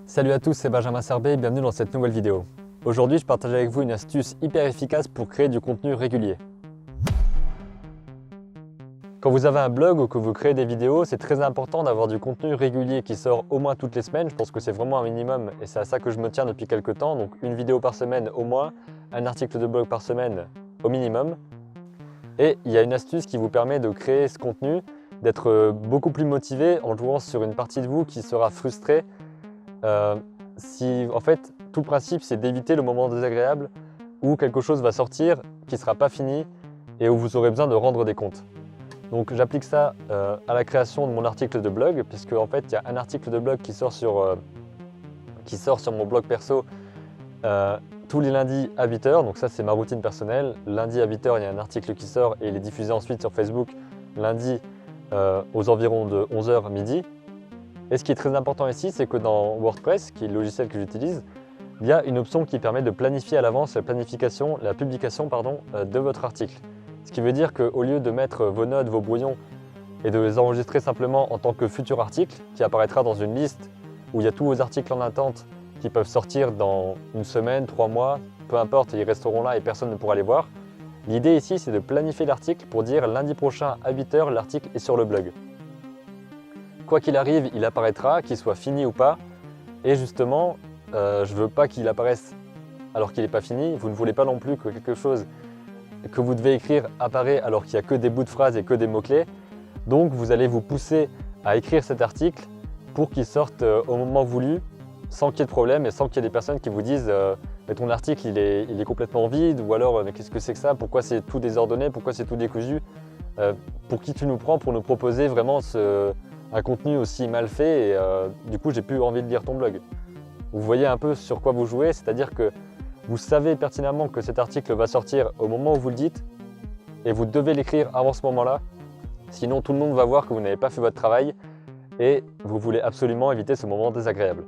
Salut à tous, c'est Benjamin Serbet et bienvenue dans cette nouvelle vidéo. Aujourd'hui, je partage avec vous une astuce hyper efficace pour créer du contenu régulier. Quand vous avez un blog ou que vous créez des vidéos, c'est très important d'avoir du contenu régulier qui sort au moins toutes les semaines. Je pense que c'est vraiment un minimum et c'est à ça que je me tiens depuis quelques temps. Donc une vidéo par semaine au moins, un article de blog par semaine au minimum. Et il y a une astuce qui vous permet de créer ce contenu, d'être beaucoup plus motivé en jouant sur une partie de vous qui sera frustrée. En fait, tout le principe, c'est d'éviter le moment désagréable où quelque chose va sortir qui ne sera pas fini et où vous aurez besoin de rendre des comptes. Donc j'applique ça à la création de mon article de blog, puisque en fait, il y a un article de blog qui sort sur mon blog perso tous les lundis à 8 h. Donc ça, c'est ma routine personnelle. Lundi à 8 h, il y a un article qui sort et il est diffusé ensuite sur Facebook lundi aux environs de 11 h midi. Et ce qui est très important ici, c'est que dans WordPress, qui est le logiciel que j'utilise, il y a une option qui permet de planifier à l'avance la publication de votre article. Ce qui veut dire qu'au lieu de mettre vos notes, vos brouillons et de les enregistrer simplement en tant que futur article, qui apparaîtra dans une liste où il y a tous vos articles en attente qui peuvent sortir dans une semaine, 3 mois, peu importe, ils resteront là et personne ne pourra les voir. L'idée ici, c'est de planifier l'article pour dire lundi prochain à 8 h, l'article est sur le blog. Quoi qu'il arrive, il apparaîtra, qu'il soit fini ou pas. Et justement, je ne veux pas qu'il apparaisse alors qu'il n'est pas fini. Vous ne voulez pas non plus que quelque chose que vous devez écrire apparaît alors qu'il n'y a que des bouts de phrases et que des mots-clés. Donc vous allez vous pousser à écrire cet article pour qu'il sorte au moment voulu, sans qu'il y ait de problème et sans qu'il y ait des personnes qui vous disent mais ton article il est complètement vide, ou alors mais qu'est-ce que c'est que ça, pourquoi c'est tout désordonné, pourquoi c'est tout décousu, pour qui tu nous prends pour nous proposer vraiment un contenu aussi mal fait et du coup j'ai plus envie de lire ton blog. Vous voyez un peu sur quoi vous jouez, c'est-à-dire que vous savez pertinemment que cet article va sortir au moment où vous le dites et vous devez l'écrire avant ce moment-là, sinon tout le monde va voir que vous n'avez pas fait votre travail et vous voulez absolument éviter ce moment désagréable.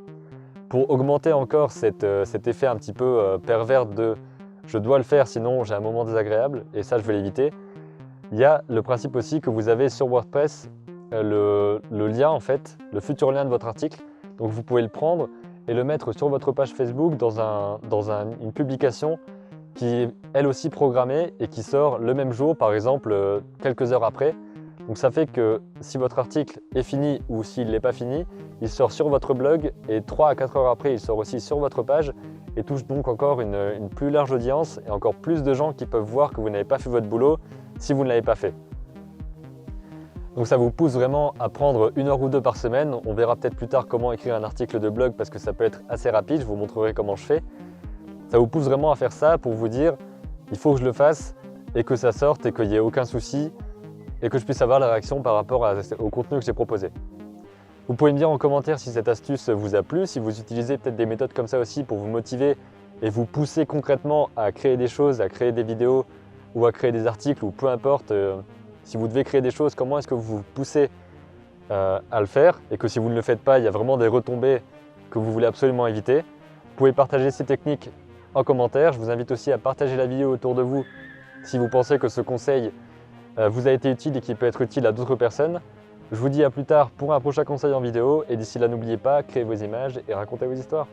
Pour augmenter encore cet effet un petit peu pervers de « je dois le faire sinon j'ai un moment désagréable » et ça je vais l'éviter, il y a le principe aussi que vous avez sur WordPress le lien en fait, le futur lien de votre article. Donc vous pouvez le prendre et le mettre sur votre page Facebook dans une publication qui est elle aussi programmée et qui sort le même jour, par exemple quelques heures après. Donc ça fait que si votre article est fini ou s'il n'est pas fini, il sort sur votre blog et 3 à 4 heures après, il sort aussi sur votre page et touche donc encore une plus large audience et encore plus de gens qui peuvent voir que vous n'avez pas fait votre boulot si vous ne l'avez pas fait. Donc ça vous pousse vraiment à prendre 1 heure ou 2 par semaine. On verra peut-être plus tard comment écrire un article de blog parce que ça peut être assez rapide, je vous montrerai comment je fais. Ça vous pousse vraiment à faire ça pour vous dire il faut que je le fasse et que ça sorte et qu'il n'y ait aucun souci et que je puisse avoir la réaction par rapport au contenu que j'ai proposé. Vous pouvez me dire en commentaire si cette astuce vous a plu, si vous utilisez peut-être des méthodes comme ça aussi pour vous motiver et vous pousser concrètement à créer des choses, à créer des vidéos ou à créer des articles ou peu importe. Si vous devez créer des choses, comment est-ce que vous vous poussez à le faire et que si vous ne le faites pas, il y a vraiment des retombées que vous voulez absolument éviter. Vous pouvez partager ces techniques en commentaire. Je vous invite aussi à partager la vidéo autour de vous si vous pensez que ce conseil vous a été utile et qu'il peut être utile à d'autres personnes. Je vous dis à plus tard pour un prochain conseil en vidéo et d'ici là, n'oubliez pas, créez vos images et racontez vos histoires.